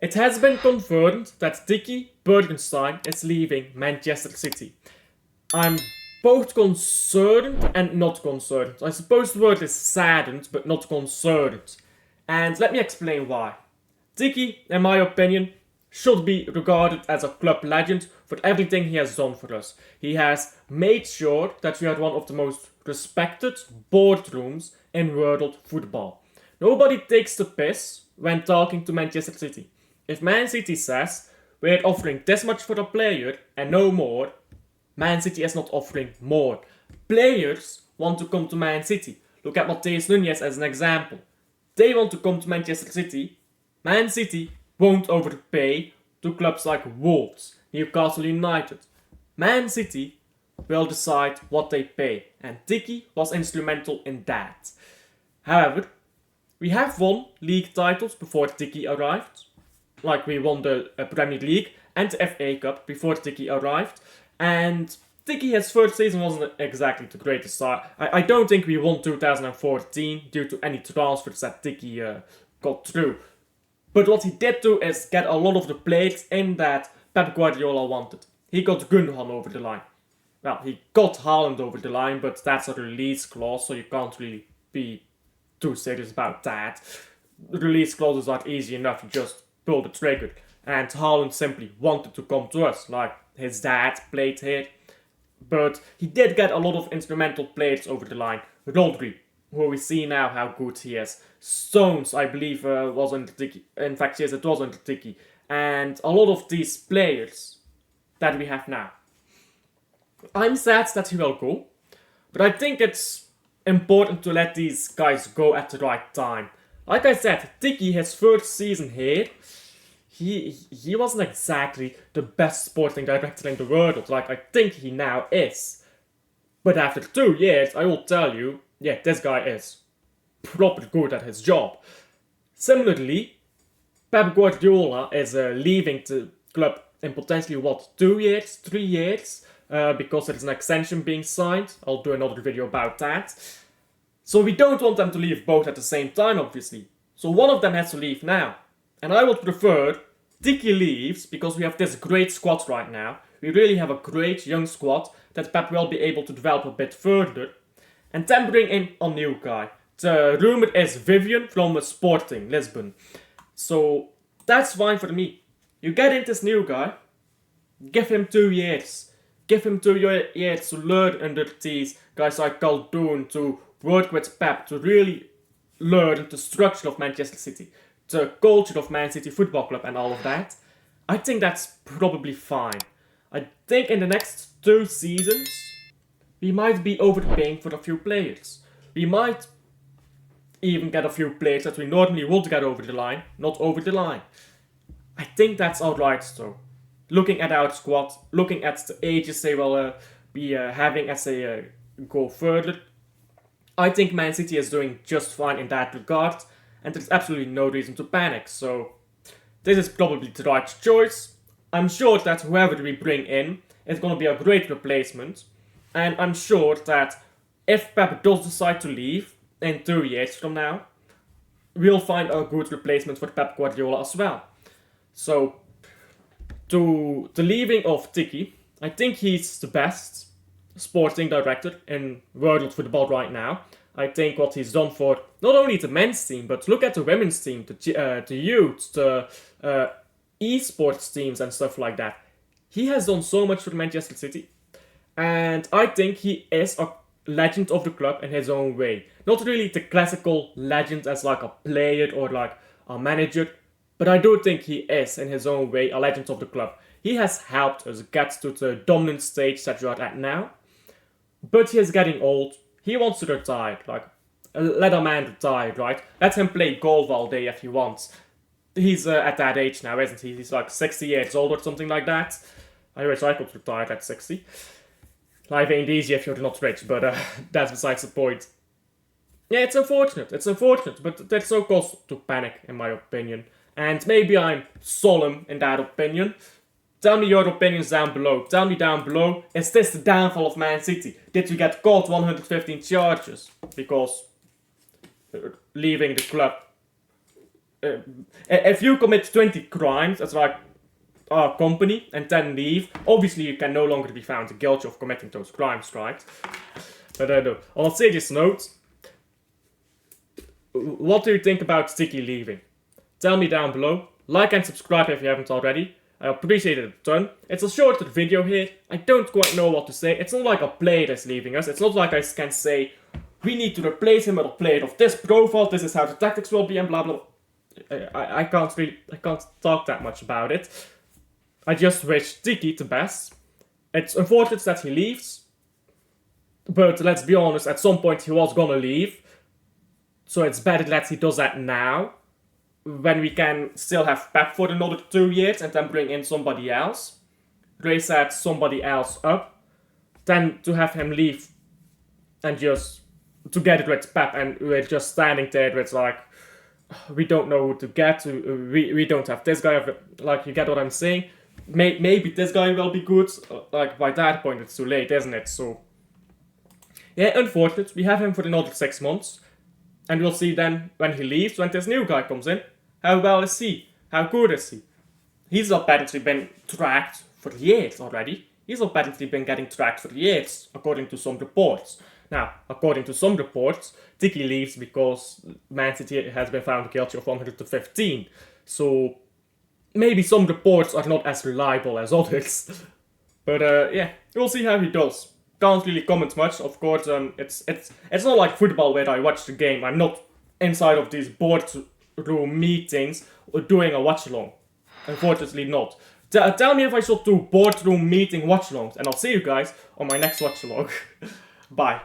It has been confirmed that TXIKI Bergenstein is leaving Manchester City. I'm both concerned and not concerned. I suppose the word is saddened, but not concerned. And let me explain why. TXIKI, in my opinion, should be regarded as a club legend for everything he has done for us. He has made sure that we are one of the most respected boardrooms in world football. Nobody takes the piss when talking to Manchester City. If Man City says, we're offering this much for a player and no more, Man City is not offering more. Players want to come to Man City. Look at Matheus Nunes as an example. They want to come to Manchester City. Man City won't overpay to clubs like Wolves, Newcastle United. Man City will decide what they pay, and TXIKI was instrumental in that. However, we have won league titles before TXIKI arrived. Like we won the Premier League and the FA Cup before TXIKI arrived. And TXIKI, his first season wasn't exactly the greatest. I don't think we won 2014 due to any transfers that TXIKI got through. But what he did do is get a lot of the players in that Pep Guardiola wanted. He got Gundogan over the line. Well, he got Haaland over the line, but that's a release clause, so you can't really be too serious about that. Release clauses are easy enough, you just pull the trigger. And Haaland simply wanted to come to us, like his dad played here. But he did get a lot of instrumental players over the line. Rodri, who we see now how good he is. Stones, I believe, was under TXIKI. In fact, yes, it was under TXIKI. And a lot of these players that we have now. I'm sad that he will go. But I think it's important to let these guys go at the right time. Like I said, TXIKI, his first season here, he wasn't exactly the best sporting director in the world. Like, I think he now is. But after 2 years, I will tell you, yeah, this guy is proper good at his job. Similarly, Pep Guardiola is leaving the club in potentially, 2 years, 3 years, because there's an extension being signed. I'll do another video about that. So we don't want them to leave both at the same time, obviously. So one of them has to leave now. And I would prefer TXIKI leaves because we have this great squad right now. We really have a great young squad that Pep will be able to develop a bit further. And then bring in a new guy. The rumor is Vivian from Sporting Lisbon. So that's fine for me. You get in this new guy, give him 2 years. Give him 2 years to learn under these guys like Caldoon, to work with Pep, to really learn the structure of Manchester City, the culture of Man City Football Club and all of that. I think that's probably fine. I think in the next 2 seasons, we might be overpaying for a few players. We might even get a few players that we normally would get over the line, not over the line. I think that's alright though. Looking at our squad, looking at the ages they will be having as they go further, I think Man City is doing just fine in that regard, and there's absolutely no reason to panic, so this is probably the right choice. I'm sure that whoever we bring in is going to be a great replacement, and I'm sure that if Pep does decide to leave in 2 years from now, we'll find a good replacement for Pep Guardiola as well. So, to the leaving of TXIKI, I think he's the best sporting director in world football right now. I think what he's done for not only the men's team, but look at the women's team, the youth, the esports teams and stuff like that. He has done so much for Manchester City. And I think he is a legend of the club in his own way. Not really the classical legend as like a player or like a manager, but I do think he is in his own way a legend of the club. He has helped us get to the dominant stage that we are at now. But he is getting old. He wants to retire. Like, let a man retire, right? Let him play golf all day if he wants. He's at that age now, isn't he? He's like 60 years old or something like that. I wish I could retire at 60. Life ain't easy if you're not rich, but that's besides the point. Yeah, it's unfortunate, but there's no cause to panic, in my opinion. And maybe I'm solemn in that opinion. Tell me your opinions down below. Tell me down below, is this the downfall of Man City? Did we get caught 115 charges? Because leaving the club if you commit 20 crimes as like our company and then leave, obviously you can no longer be found guilty of committing those crimes, right? But no. On a serious note, what do you think about TXIKI leaving? Tell me down below. Like and subscribe if you haven't already. I appreciate it a ton. It's a shorter video here. I don't quite know what to say. It's not like a player is leaving us. It's not like I can say, we need to replace him with a player of this profile. This is how the tactics will be and blah blah. I can't talk that much about it. I just wish TXIKI the best. It's unfortunate that he leaves. But let's be honest, at some point he was gonna leave. So it's better that he does that now, when we can still have Pep for another 2 years and then bring in somebody else, raise that somebody else up, than to have him leave and just together with Pep and we're just standing there. It's like, we don't know who to get. We don't have this guy. Like, you get what I'm saying? Maybe this guy will be good. Like, by that point it's too late, isn't it? So yeah, unfortunate. We have him for another 6 months. And we'll see then when he leaves, when this new guy comes in. How well is he? How good is he? He's apparently been tracked for years already. He's apparently been getting tracked for years, according to some reports. Now, according to some reports, TXIKI leaves because Man City has been found guilty of 115. So maybe some reports are not as reliable as others. But yeah, we'll see how he does. Can't really comment much, of course. It's not like football where I watch the game. I'm not inside of these boardroom meetings or doing a watch-along. Unfortunately not. Tell me if I should do boardroom meeting watch-alongs, and I'll see you guys on my next watch-along. Bye.